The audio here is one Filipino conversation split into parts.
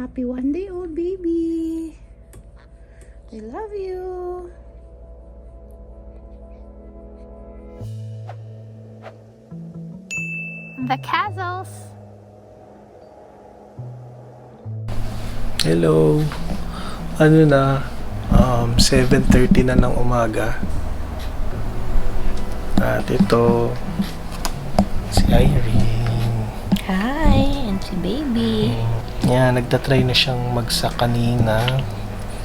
Happy 1-day-old baby. I love you. The Castles. Hello. Ano na? 7:30 na ng umaga. At ito si Irene. Hi, and si baby. Yan, nagtatry na siyang magsak kanina.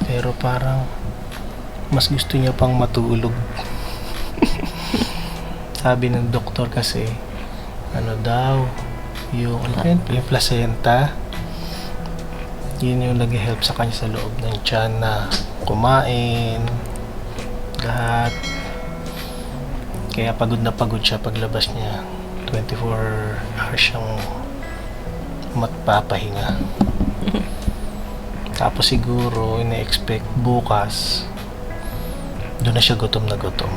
Pero parang mas gusto niya pang matulog. Sabi ng doktor kasi ano daw, yung placenta, yun yung nag-help sa kanya sa loob ng tiyan na kumain lahat. Kaya pagod na pagod siya paglabas niya. 24 hours siyang magpapahinga. Tapos siguro ina-expect bukas doon na siya gutom na gutom.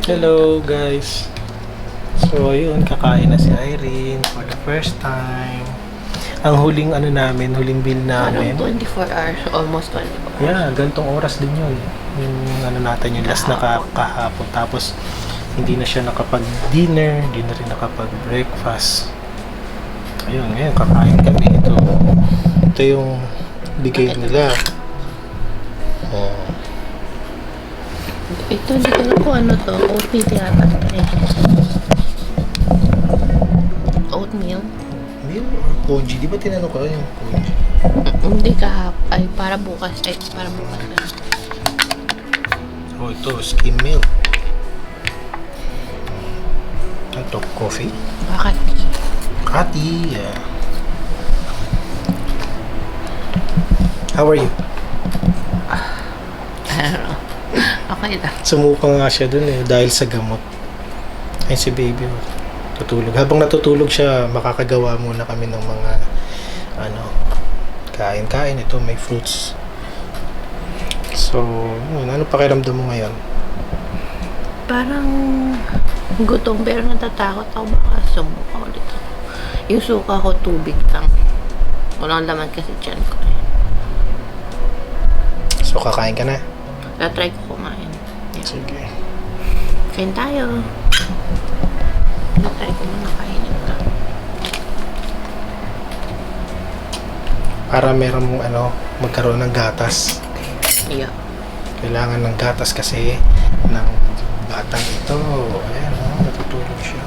Hello guys. So yun, kakain na si Irene for the first time. Ang huling huling bill namin. 24 hours, almost 24 hours. Yeah, gantong oras din yun. Yung yung last na kahapon. Tapos hindi na siya nakapag-dinner, hindi na rin nakapag-breakfast. Ayun, ngayon kakain kami. Ito yung bigay nila. Ito, hindi ko alam kung ano to. Oatmeal yata. Oatmeal? Meal or koji? Di ba tinanong ko yung koji? Hindi ay para bukas. Para bukas na. Oh, ito, skim milk. Ito, coffee. Bakit? Kati, yeah. How are you? I don't know. Okay lang. Sumuka nga siya dun dahil sa gamot. Ay si baby tutulog. Habang natutulog siya, makakagawa muna kami ng mga kain-kain. Ito may fruits. So, ano pakiramdam mo ngayon? Parang gutom pero natatakot ako baka sumuka ulit ako. Yung suka ko tubig lang. Walang laman kasi tiyan ko. So, kakain ka na? Tatry ko kumain. Yeah. Sige. Kain tayo. Tatry ko muna kainin ito. Para meron mong magkaroon ng gatas. Yeah. Kailangan ng gatas kasi ng batang ito. Ayan, natutulog siya.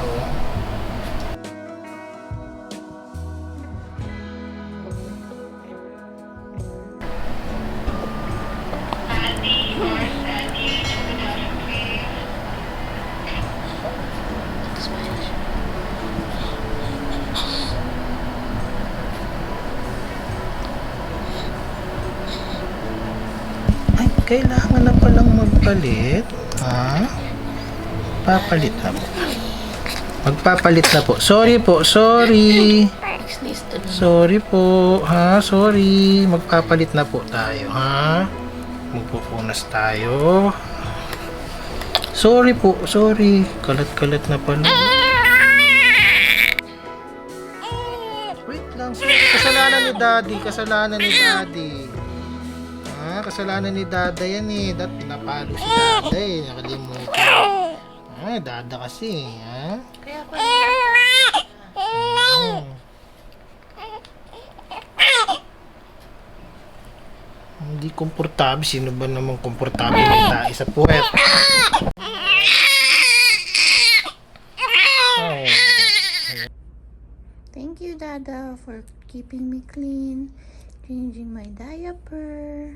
Ay, kailangan na palang magpalit. Ha? Papalit na po. Magpapalit na po. Sorry po, sorry. Sorry po, ha? Sorry. Magpapalit na po tayo, ha? Magpupunas tayo. Sorry po, sorry. Kalat-kalat na pala. Wait lang, sorry. Kasalanan ni Daddy, kasalanan ni Daddy. Kasalanan ni Dada yan Dati pinapalo si Dada nakalimutan. Dada kasi, ha? Kaya pa. Hindi komportable. Sino ba namang komportable na tayo sa puwet? Thank you, Dada, for keeping me clean, changing my diaper.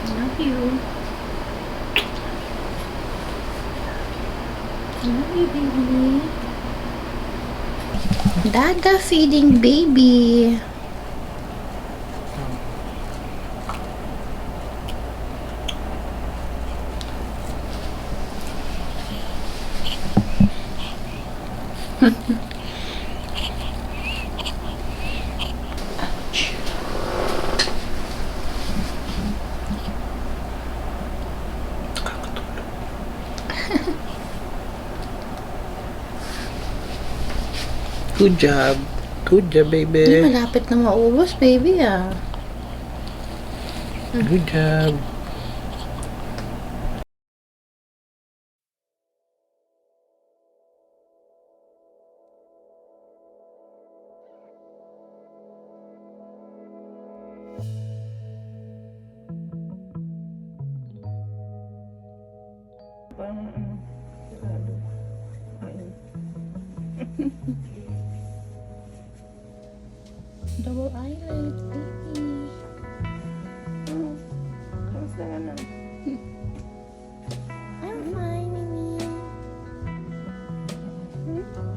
Love you. Love you, baby. Dada feeding baby. Good job. Good job, Hindi, baby. malapit na maubos, baby, ah. Good job. Double eyelid, baby. Kamusta ka na? I'm fine, Mimi.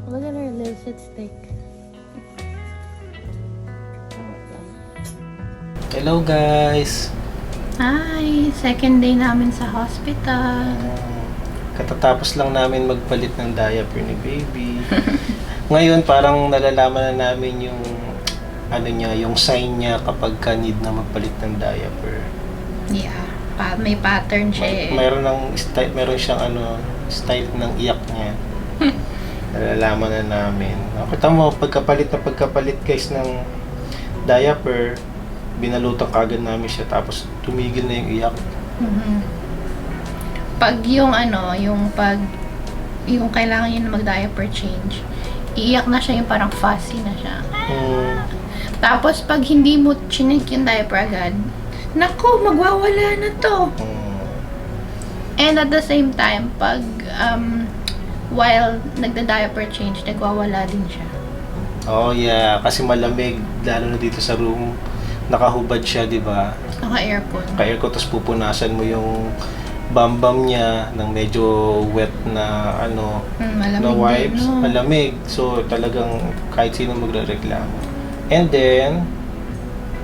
Look at her lipstick stick. Hello, guys. Hi! Second day namin sa hospital. Katatapos lang namin magpalit ng diaper ni baby. Ngayon, parang nalalaman na namin yung ano niya, yung sign niya kapag ka need na magpalit ng diaper. Yeah. May pattern siya eh. Meron siyang style ng iyak niya. Nalalaman na namin. Kita mo, pagkapalit guys ng diaper, binalutan kagad namin siya tapos tumigil na yung iyak. Mhm. Pag yung kailangan niya na mag-diaper change, iiyak na siya, yung parang fussy na siya. Tapos pag hindi mo chinik yung diaper agad, naku, magwawala na to. And at the same time, pag while nagda-diaper change, nagwawala din siya. Oh yeah, kasi malamig, lalo na dito sa room. Nakahubad siya, di ba? Naka-aircon. Ka-aircon, tapos pupunasan mo yung bambam niya ng medyo wet na Malamig na wipes, din, no? malamig. So talagang kahit sino magrereklamo. And then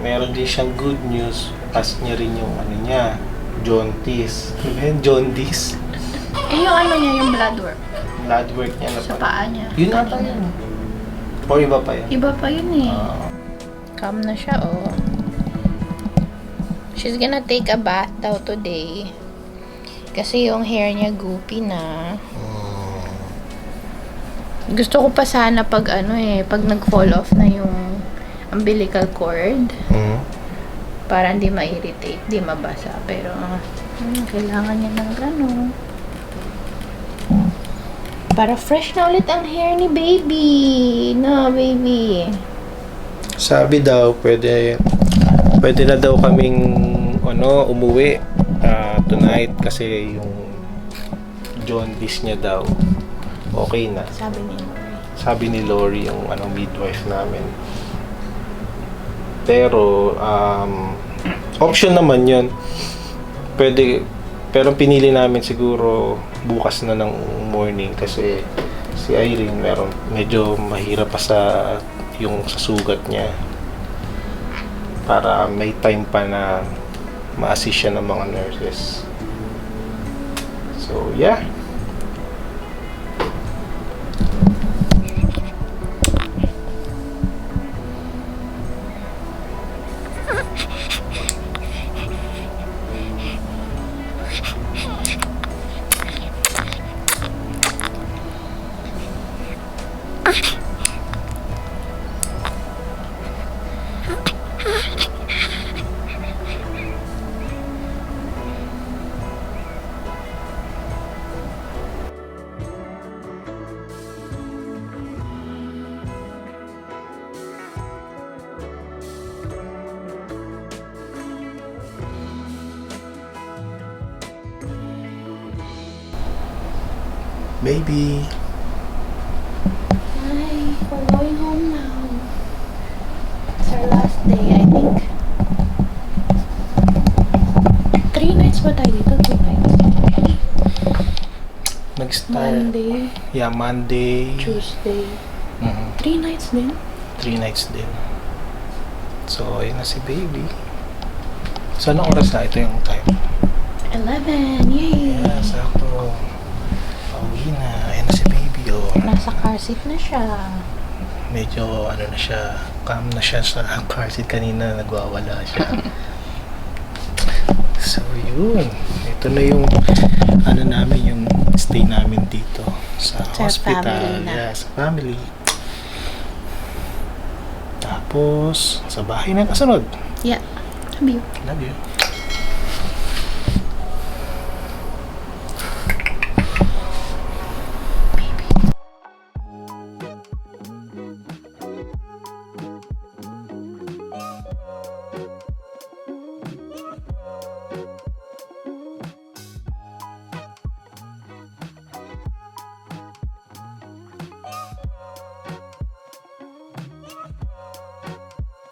meron din siyang good news, pass niya rin yung jaundice. Ano ba yun? Jaundice? Yung niya, yung blood work. Blood work niya na Sa pala. paa niya. Yun ata yun. O iba pa yun? Iba pa yun eh. Ah. Calm na siya, oh. She's gonna take a bath daw today. Kasi yung hair niya goopy na. Gusto ko pa sana pag pag nag-fall off na yung umbilical cord. Para hindi ma-irritate, hindi mabasa. Pero, kailangan niya ng gano'n. Para fresh na ulit ang hair ni baby. No, baby. Sabi daw, pwede na daw kaming umuwi tonight kasi yung jaundice niya daw okay na. Sabi ni Lori yung midwife namin. Pero option naman yun. Pwede, pero pinili namin siguro bukas na ng morning kasi si Irene medyo mahirap pa sa sugat niya. Para may time pa na ma-assist siya ng mga nurses. So, yeah. Baby. Hi, we're going home now. It's our last day, I think. 3 nights ba tayo dito? 2 nights? Nag-start. Monday, Yeah, Monday. Tuesday. 3 nights din? 3 nights din. So, ayun na si baby. So, anong oras na? Ito yung time. 11, yay! Yeah, sakto. Pauwi na. Ayun na si baby, oh. Nasa car seat na siya. Medyo, na siya, calm na siya sa car seat. Kanina, nagwawala siya. So, yun. Ito na yung, namin, yung stay namin dito sa hospital. Family na. Yeah, sa family. Tapos, sa bahay na kasunod. Yeah. Sabi yun. Love you.